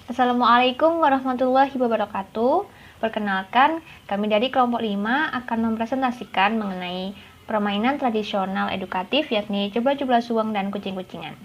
Assalamualaikum warahmatullahi wabarakatuh. Perkenalkan, kami dari kelompok 5 akan mempresentasikan mengenai permainan tradisional edukatif yakni jublah-jublah suweng dan kucing-kucingan.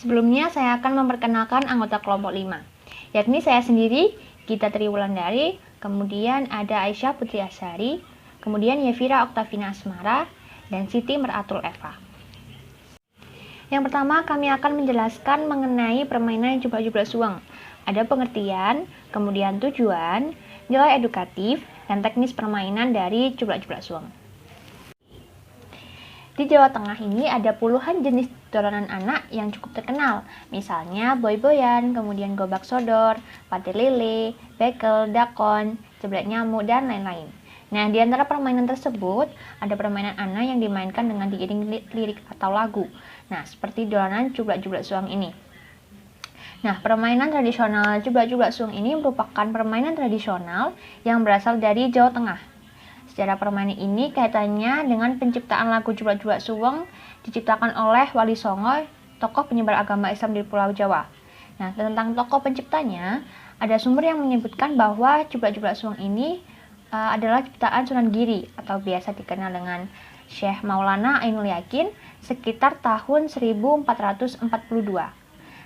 Sebelumnya saya akan memperkenalkan anggota kelompok 5, yakni saya sendiri, Gita Triwulandari, kemudian ada Aisyah Putri Asyari, kemudian Yevira Oktavina Asmara, dan Siti Meratul Eva. Yang pertama, kami akan menjelaskan mengenai permainan jublah-jublah suweng. Ada pengertian, kemudian tujuan, nilai edukatif, dan teknis permainan dari jublah-jublah suweng. Di Jawa Tengah ini ada puluhan jenis dolanan anak yang cukup terkenal. Misalnya boy-boyan, kemudian gobak sodor, pate lele, bekel, dakon, jeblek nyamuk, dan lain-lain. Nah, di antara permainan tersebut, ada permainan anak yang dimainkan dengan diiring lirik atau lagu. Nah, seperti dolanan jublak-jublak suweng ini. Nah, permainan tradisional jublak-jublak suweng ini merupakan permainan tradisional yang berasal dari Jawa Tengah. Sejarah permainan ini kaitannya dengan penciptaan lagu jublak-jublak suweng diciptakan oleh Wali Songo, tokoh penyebar agama Islam di Pulau Jawa. Nah, tentang tokoh penciptanya, ada sumber yang menyebutkan bahwa jublak-jublak suweng ini adalah ciptaan Sunan Giri atau biasa dikenal dengan Syekh Maulana Ainul Yakin sekitar tahun 1442.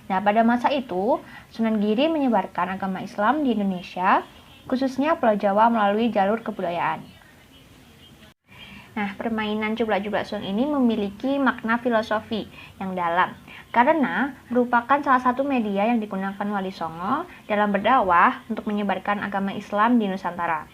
Nah, pada masa itu, Sunan Giri menyebarkan agama Islam di Indonesia, khususnya Pulau Jawa melalui jalur kebudayaan. Nah, permainan jublak-jublak suweng ini memiliki makna filosofi yang dalam, karena merupakan salah satu media yang digunakan Wali Songo dalam berdakwah untuk menyebarkan agama Islam di Nusantara.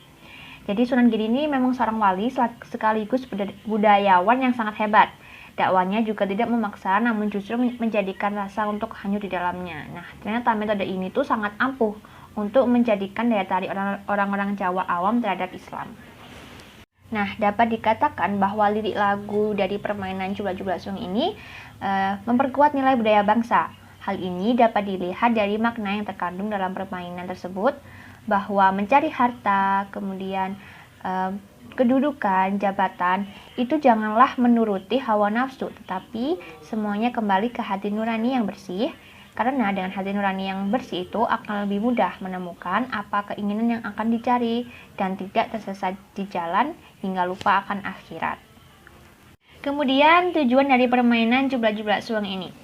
Jadi Sunan Giri ini memang seorang wali sekaligus budayawan yang sangat hebat. Dakwanya juga tidak memaksa, namun justru menjadikan rasa untuk hanyut di dalamnya. Nah, ternyata metode ini tuh sangat ampuh untuk menjadikan daya tarik orang-orang Jawa awam terhadap Islam. Nah, dapat dikatakan bahwa lirik lagu dari permainan jublak-jublak suweng ini memperkuat nilai budaya bangsa. Hal ini dapat dilihat dari makna yang terkandung dalam permainan tersebut, bahwa mencari harta, kemudian kedudukan, jabatan, itu janganlah menuruti hawa nafsu, tetapi semuanya kembali ke hati nurani yang bersih, karena dengan hati nurani yang bersih itu akan lebih mudah menemukan apa keinginan yang akan dicari dan tidak tersesat di jalan hingga lupa akan akhirat. Kemudian tujuan dari permainan jublak-jublak suweng ini.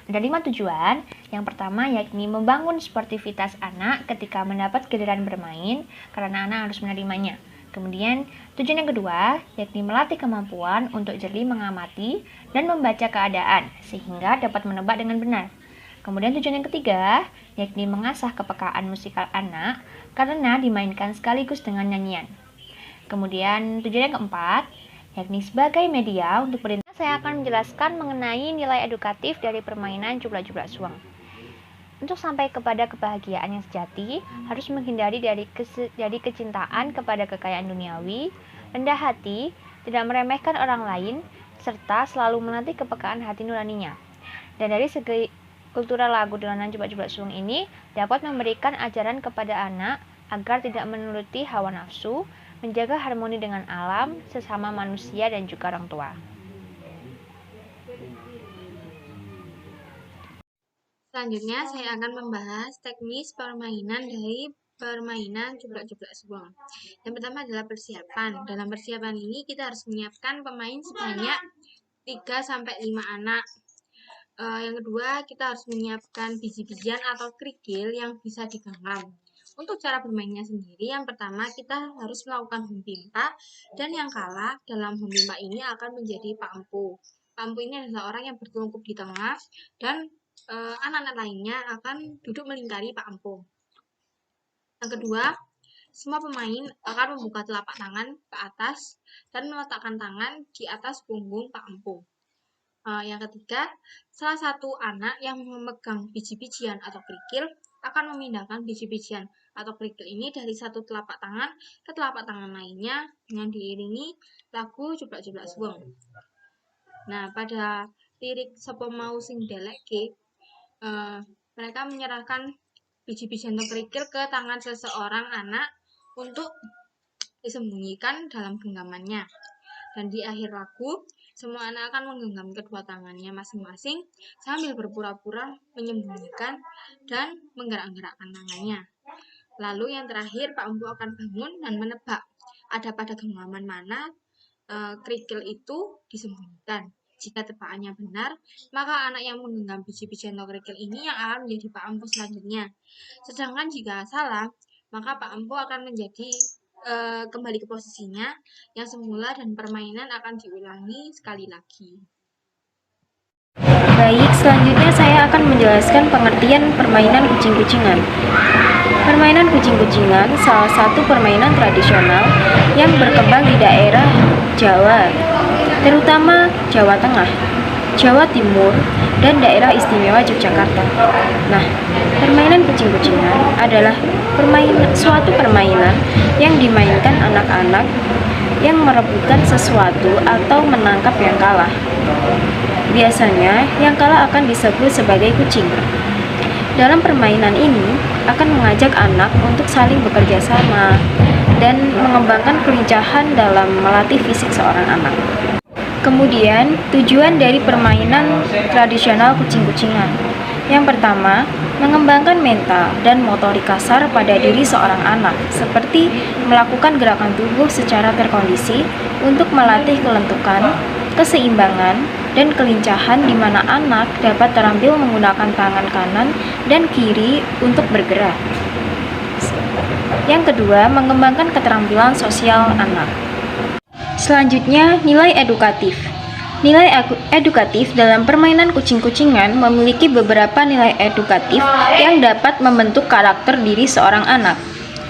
Ada 5 tujuan. Yang pertama yakni membangun sportivitas anak ketika mendapat giliran bermain, karena anak harus menerimanya. Kemudian tujuan yang kedua yakni melatih kemampuan untuk jeli mengamati dan membaca keadaan sehingga dapat menebak dengan benar. Kemudian tujuan yang ketiga yakni mengasah kepekaan musikal anak karena dimainkan sekaligus dengan nyanyian. Kemudian tujuan yang keempat yakni sebagai media untuk saya akan menjelaskan mengenai nilai edukatif dari permainan jublak-jublak suweng. Untuk sampai kepada kebahagiaan yang sejati, harus menghindari dari kecintaan kepada kekayaan duniawi, rendah hati, tidak meremehkan orang lain, serta selalu melatih kepekaan hati nuraninya. Dan dari segi kultural lagu dolanan jublak-jublak suweng ini dapat memberikan ajaran kepada anak agar tidak menuruti hawa nafsu, menjaga harmoni dengan alam, sesama manusia, dan juga orang tua. Selanjutnya saya akan membahas teknis permainan dari permainan jublak-jublak suweng. Yang pertama adalah persiapan. Dalam persiapan ini kita harus menyiapkan pemain sebanyak 3-5 anak. Yang kedua, kita harus menyiapkan biji-bijian atau kerikil yang bisa digenggam. Untuk cara bermainnya sendiri, yang pertama kita harus melakukan humpimpa, dan yang kalah dalam humpimpa ini akan menjadi Pak Empu. Pak Empu ini adalah orang yang bertelungkup di tengah, dan anak-anak lainnya akan duduk melingkari Pak Empu. Yang kedua, semua pemain akan membuka telapak tangan ke atas dan meletakkan tangan di atas punggung Pak Empu. Yang ketiga, salah satu anak yang memegang biji-bijian atau kerikil akan memindahkan biji-bijian atau kerikil ini dari satu telapak tangan ke telapak tangan lainnya dengan diiringi lagu jublak-jublak suweng. Nah, pada lirik Sapa Mau Sing Dheleke, mereka menyerahkan biji-bijian atau kerikil ke tangan seseorang anak untuk disembunyikan dalam genggamannya. Dan di akhir lagu, Semua anak akan menggenggam kedua tangannya masing-masing sambil berpura-pura menyembunyikan dan menggerak-gerakkan tangannya. Lalu yang terakhir, Pak Empu akan bangun dan menebak ada pada genggaman mana kerikil itu disembunyikan. Jika tebakannya benar, maka anak yang menggenggam biji-bijian atau kerikil ini yang akan menjadi Pak Empu selanjutnya. Sedangkan jika salah, maka Pak Empu akan menjadi kembali ke posisinya yang semula dan permainan akan diulangi sekali lagi. Baik, selanjutnya saya akan menjelaskan pengertian permainan kucing-kucingan. Permainan kucing-kucingan salah satu permainan tradisional yang berkembang di daerah Jawa, terutama Jawa Tengah, Jawa Timur, dan daerah istimewa Yogyakarta. Nah, permainan kucing-kucingan adalah suatu permainan yang dimainkan anak-anak yang merebutkan sesuatu atau menangkap yang kalah. Biasanya, yang kalah akan disebut sebagai kucing. Dalam permainan ini akan mengajak anak untuk saling bekerja sama dan mengembangkan kelincahan dalam melatih fisik seorang anak. Kemudian, tujuan dari permainan tradisional kucing-kucingan. Yang pertama, mengembangkan mental dan motorik kasar pada diri seorang anak, seperti melakukan gerakan tubuh secara terkondisi untuk melatih kelentukan, keseimbangan, dan kelincahan di mana anak dapat terampil menggunakan tangan kanan dan kiri untuk bergerak. Yang kedua, mengembangkan keterampilan sosial anak. Selanjutnya, nilai edukatif. Nilai edukatif dalam permainan kucing-kucingan memiliki beberapa nilai edukatif yang dapat membentuk karakter diri seorang anak,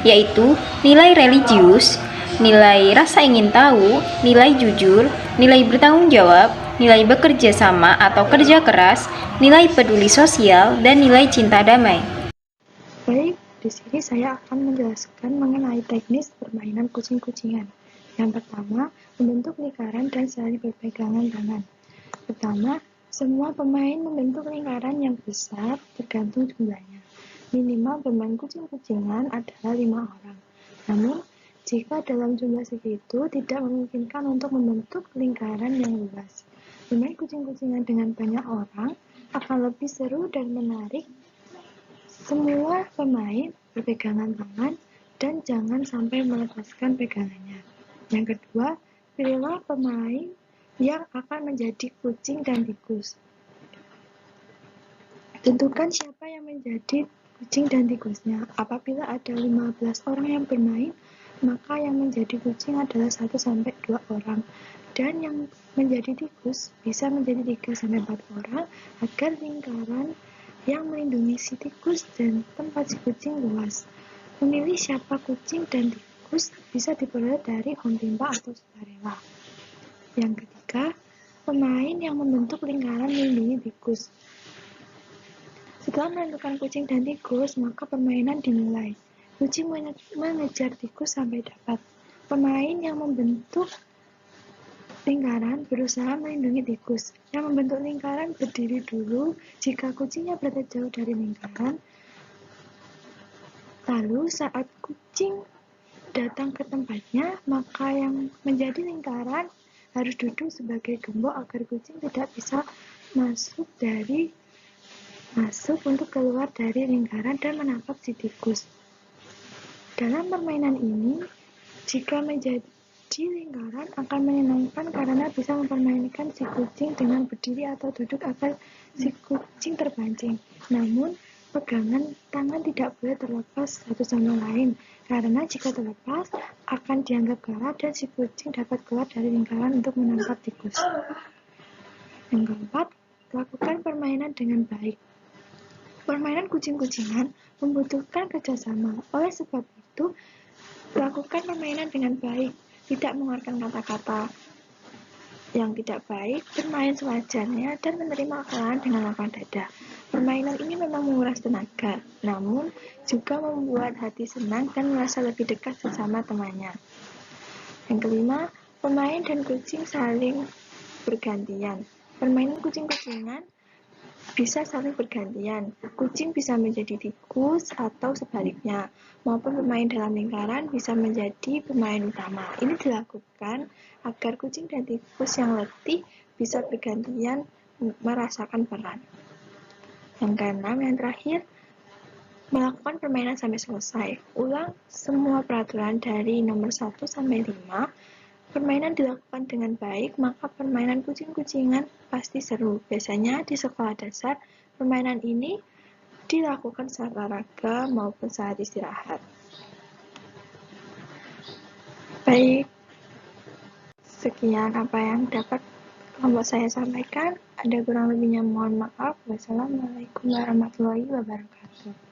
yaitu nilai religius, nilai rasa ingin tahu, nilai jujur, nilai bertanggung jawab, nilai bekerja sama atau kerja keras, nilai peduli sosial, dan nilai cinta damai. Baik, di sini saya akan menjelaskan mengenai teknis permainan kucing-kucingan. Yang pertama, membentuk lingkaran dan saling berpegangan tangan. Pertama, semua pemain membentuk lingkaran yang besar tergantung jumlahnya. Minimal pemain kucing-kucingan adalah 5 orang. Namun, jika dalam jumlah segitu tidak memungkinkan untuk membentuk lingkaran yang luas. Bermain kucing-kucingan dengan banyak orang akan lebih seru dan menarik. Semua pemain berpegangan tangan dan jangan sampai melepaskan pegangannya. Yang kedua, pilihlah pemain yang akan menjadi kucing dan tikus. Tentukan siapa yang menjadi kucing dan tikusnya. Apabila ada 15 orang yang bermain, maka yang menjadi kucing adalah 1-2 orang. Dan yang menjadi tikus bisa menjadi 3-4 orang agar lingkaran yang melindungi si tikus dan tempat si kucing luas. Memilih siapa kucing dan tikus bisa diperoleh dari home timpa atau sukarela. Yang ketiga, pemain yang membentuk lingkaran melindungi tikus. Setelah menentukan kucing dan tikus, maka permainan dimulai. Kucing mengejar tikus sampai dapat. Pemain yang membentuk lingkaran berusaha melindungi tikus. Yang membentuk lingkaran berdiri dulu jika kucingnya berada jauh dari lingkaran. Lalu saat kucing datang ke tempatnya, maka yang menjadi lingkaran harus duduk sebagai gembok agar kucing tidak bisa masuk untuk keluar dari lingkaran dan menangkap si tikus. Dalam permainan ini, jika menjadi lingkaran akan menyenangkan karena bisa mempermainkan si kucing dengan berdiri atau duduk agar si kucing terpancing. Namun, pegangan tangan tidak boleh terlepas satu sama lain, karena jika terlepas akan dianggap kalah dan si kucing dapat keluar dari lingkaran untuk menangkap tikus. Yang keempat, lakukan permainan dengan baik. Permainan kucing-kucingan membutuhkan kerjasama. Oleh sebab itu, lakukan permainan dengan baik. Tidak mengeluarkan kata-kata yang tidak baik, bermain sewajarnya, dan menerima kekalahan dengan lapang dada. Permainan ini memang menguras tenaga, namun juga membuat hati senang dan merasa lebih dekat sesama temannya. Yang kelima, pemain dan kucing saling bergantian. Permainan kucing-kucingan bisa saling bergantian. Kucing bisa menjadi tikus atau sebaliknya, maupun pemain dalam lingkaran bisa menjadi pemain utama. Ini dilakukan agar kucing dan tikus yang letih bisa bergantian merasakan peran. Yang keenam, yang terakhir, melakukan permainan sampai selesai. Ulang semua peraturan dari nomor 1 sampai 5. Permainan dilakukan dengan baik, maka permainan kucing-kucingan pasti seru. Biasanya di sekolah dasar, permainan ini dilakukan saat olahraga maupun saat istirahat. Baik, sekian apa yang dapat kelompok saya sampaikan. Ada kurang lebihnya mohon maaf. Wassalamualaikum warahmatullahi wabarakatuh.